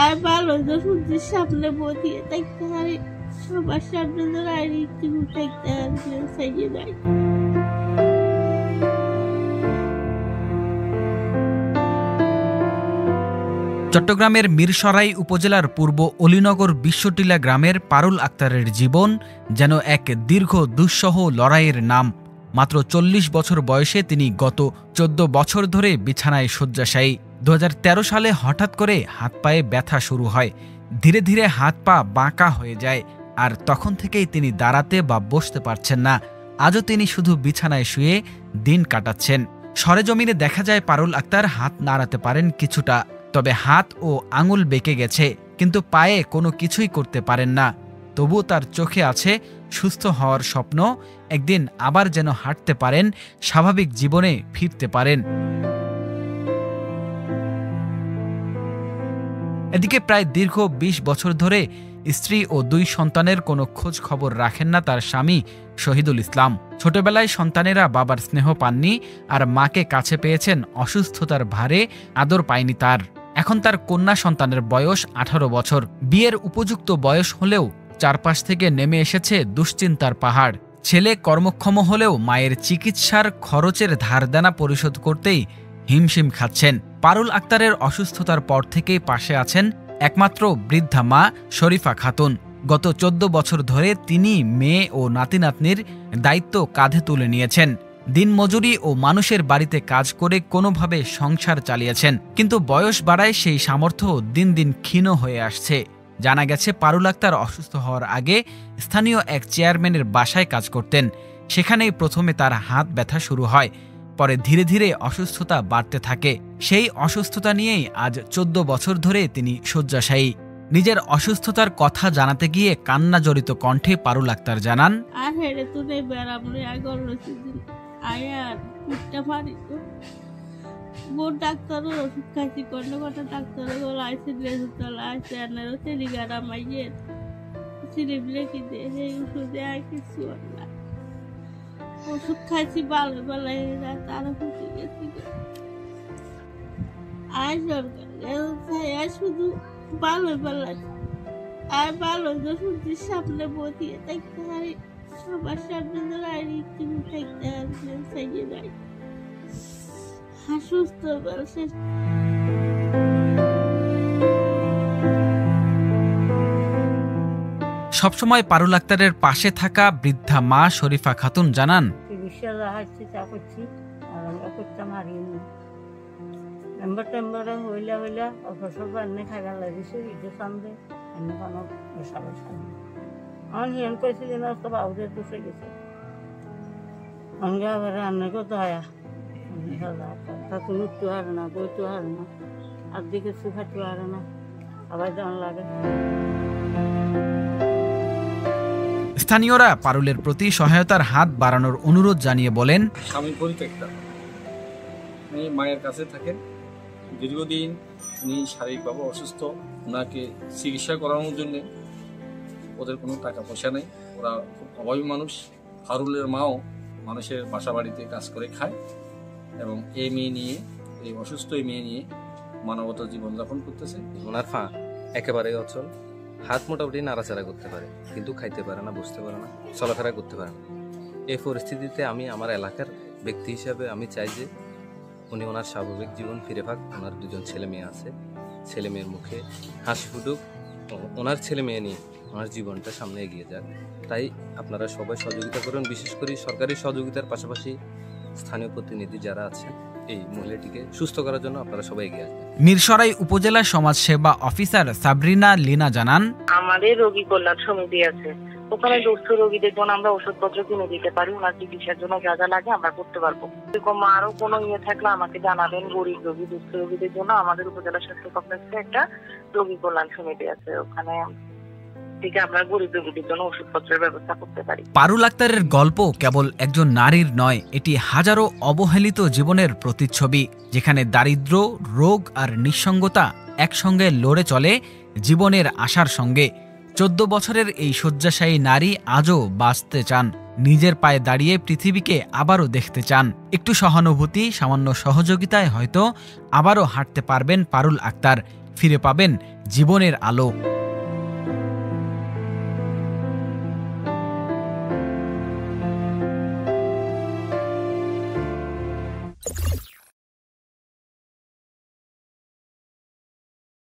আর ভালো সূর্যের সামনে বসিয়ে থাকতে হয়, সবার সামনে দাঁড়িয়ে একটু থাকতে হয়, সাইয়ে দেয়। চট্টগ্রামের মিরসরাই উপজেলার পূর্ব অলিনগর বিশ্বটিলা গ্রামের পারুল আক্তারের জীবন যেন এক দীর্ঘ দুঃসহ লড়াইয়ের নাম। মাত্র ৪০ বছর বয়সে তিনি গত ১৪ বছর ধরে বিছানায় শয্যাশায়ী। ২০১৩ সালে হঠাৎ করে হাত পায়ে ব্যথা শুরু হয়। ধীরে ধীরে হাত পা বাঁকা হয়ে যায়, আর তখন থেকেই তিনি দাঁড়াতে বা বসতে পারছেন না। আজও তিনি শুধু বিছানায় শুয়ে দিন কাটাচ্ছেন। সরেজমিনে দেখা যায় পারুল আক্তার হাত নাড়াতে পারেন কিছুটা, তবে হাত ও আঙুল বেঁকে গেছে, কিন্তু পায়ে কোনো কিছুই করতে পারেন না। তবু তার চোখে আছে সুস্থ হওয়ার স্বপ্ন, একদিন আবার যেন হাঁটতে পারেন, স্বাভাবিক জীবনে ফিরতে পারেন। এদিকে প্রায় দীর্ঘ ২০ বছর ধরে স্ত্রী ও ২ সন্তানের কোনো খোঁজ খবর রাখেন না তার স্বামী শহীদুল ইসলাম। ছোটবেলায় সন্তানেরা বাবার স্নেহ পাননি, আর মাকে কাছে পেয়েছেন, অসুস্থতার ভারে আদর পায়নি তার। এখন তার কন্যা সন্তানের বয়স ১৮ বছর। বিয়ের উপযুক্ত বয়স হলেও চারপাশ থেকে নেমে এসেছে দুশ্চিন্তার পাহাড়। ছেলে কর্মক্ষম হলেও মায়ের চিকিৎসার খরচের ধারদেনা পরিশোধ করতেই হিমশিম খাচ্ছেন। পারুল আক্তারের অসুস্থতার পর থেকেই পাশে আছেন একমাত্র বৃদ্ধা মা শরীফা খাতুন। গত ১৪ বছর ধরে তিনি মেয়ে ও নাতি নাতনির দায়িত্ব কাঁধে তুলে নিয়েছেন। দিনমজুরি ও মানুষের বাড়িতে কাজ করে কোনোভাবে সংসার চালিয়েছেন, কিন্তু বয়স বাড়ায় সেই সামর্থ্য দিন দিন ক্ষীণ হয়ে আসছে। জানা গেছে পারুল আক্তার অসুস্থ হওয়ার আগে স্থানীয় এক চেয়ারম্যানের বাসায় কাজ করতেন। সেখানেই প্রথমে তার হাত ব্যথা শুরু হয়, পরে ধীরে ধীরে অসুস্থতা বাড়তে থাকে। সেই অসুস্থতা নিয়েই আজ ১৪ বছর ধরে তিনি শয্যাশায়ী। নিজের অসুস্থতার কথা জানাতে গিয়ে কান্না জড়িত কণ্ঠে পারুল আক্তার জানান, আর হেরে তো নেই বেড়ামরে আগর আয়ার কুটটা পারি তো বোন ডাক্তারও ওষুধ খাইছি, কন্যা কটা ডাক্তারও আইসি রেজুতলা আইসি আনারও তেলিগারা মাইয়ের সিলিবলে কি দে সেই ওষুধে আর কিছু না। ওষুধ খাইছি ভালো ভালো তারা ফুটে গেছি। আর সরকার শুধু ভালো ভালো আর ভালো সূর্যের সামনে বসিয়ে থাকতে হয়, সবার সামনে দাঁড়িয়ে একটু থাকতে হয়, সাইয়ে দেয়। সুস্থ বলছে। সবসময় পারুল আক্তারের পাশে থাকা বৃদ্ধা মা শরীফা খাতুন জানান, স্থানীয়রা পারুলের প্রতি সহায়তার হাত বাড়ানোর অনুরোধ জানিয়ে বলেন, স্বামী পরিত্যক্তা, উনি মায়ের কাছে থাকেন। দীর্ঘদিন উনি শারীরিকভাবে অসুস্থ, ওনাকে চিকিৎসা করানোর জন্য ওদের কোনো টাকা পয়সা নেই, ওরা খুব অভাবী মানুষ। পারুলের মাও মানুষের বাসা বাড়িতে কাজ করে খায়, এবং এই মেয়ে নিয়ে, এই অসুস্থ এই মেয়ে নিয়ে মানবতা জীবনযাপন করতেছে। ওনার পা একেবারে অচল, হাত মোটামুটি নাড়াচাড়া করতে পারে, কিন্তু খাইতে পারে না, বসতে পারে না, চলাফেরা করতে পারে না। এই পরিস্থিতিতে আমি আমার এলাকার ব্যক্তি হিসাবে আমি চাই যে উনি ওনার স্বাভাবিক জীবন ফিরে পাক। ওনার 2জন ছেলে মেয়ে আছে, ছেলে মেয়ের মুখে হাসি ফুটুক, ওনার ছেলে মেয়ে নিয়ে ওনার জীবনটা সামনে এগিয়ে যাক। তাই আপনারা সবাই সহযোগিতা করুন, বিশেষ করে সরকারি সহযোগিতার পাশাপাশি স্থানীয় প্রতিনিধি যারা আছেন এই মহিলাটিকে সুস্থ করার জন্য আপনারা সবাই এগিয়ে আসবেন। মিরসরাই উপজেলা সমাজ সেবা অফিসার সাবরিনা লিনা জানান, আমাদের রোগী কল্যাণ সমিতি আছে, ওখানে দুস্থ রোগীদের জন্য আমরা ওষুধপত্র কিনে দিতে পারি, ওনার চিকিৎসার জন্য যা যা লাগে আমরা করতে পারবো। এরকম আরো কোনো থাকলে আমাকে জানাবেন। গরিব রোগী, দুস্থ রোগীদের জন্য আমাদের উপজেলা স্বাস্থ্য কমপ্লেক্সে একটা রোগী কল্যাণ সমিতি আছে, ওখানে থেকে আমরা গরিব রোগীদের জন্য ওষুধপত্রের ব্যবস্থা করতে পারি। পারুল আক্তারের গল্প কেবল একজন নারীর নয়, এটি হাজারো অবহেলিত জীবনের প্রতিচ্ছবি, যেখানে দারিদ্র্য, রোগ আর নিঃসঙ্গতা একসঙ্গে লড়ে চলে জীবনের আশার সঙ্গে। 14 বছরের এই শয্যাশায়ী নারী আজও বাঁচতে চান, নিজের পায়ে দাঁড়িয়ে পৃথিবীকে আবারও দেখতে চান। একটু সহানুভূতি, সামান্য সহযোগিতায় হয়তো আবারও হাঁটতে পারবেন পারুল আক্তার। ফিরে পাবেন জীবনের আলো।